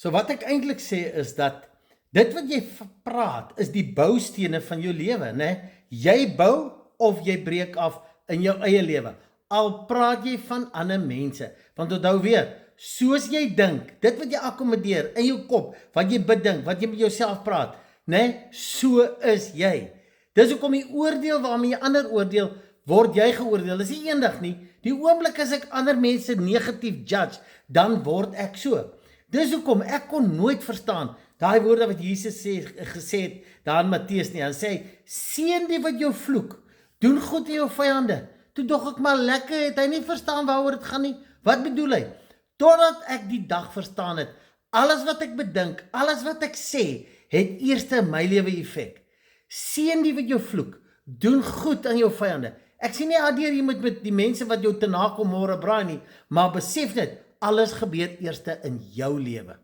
So wat ek eintlik sê is dat dit wat jy praat is die boustene van jou lewe, né? Jy bou of jy breek af in jou eie lewe. Al praat jy van ander mense, want onthou weer, soos jy dink, dit wat jy akkommodeer in jou kop, wat jy bedink, wat jy met jouself praat, né? So is jy. Dis hoekom die oordeel waarmee jy ander oordeel, word jy geoordeel. Dis nie eendag nie. Die oomblik as ek ander mense negatief judge, dan word ek so. Dis hoekom ek kon nooit verstaan daai woorde wat Jesus gesê het daar in Matteus nie. Hy sê, seën die wat jou vloek, doen goed aan jou vyande. Toe dog ek maar lekker, het hy nie verstaan waaroor dit gaan nie. Wat bedoel hy? Totdat ek die dag verstaan het, alles wat ek bedink, alles wat ek sê, het eers in my lewe effek. Seën die wat jou vloek, doen goed aan jou vyande. Ek sê nie adeur jy moet met die mense wat jou te nakom môre braai nie, maar besef net, alles gebeur eers in jou lewe.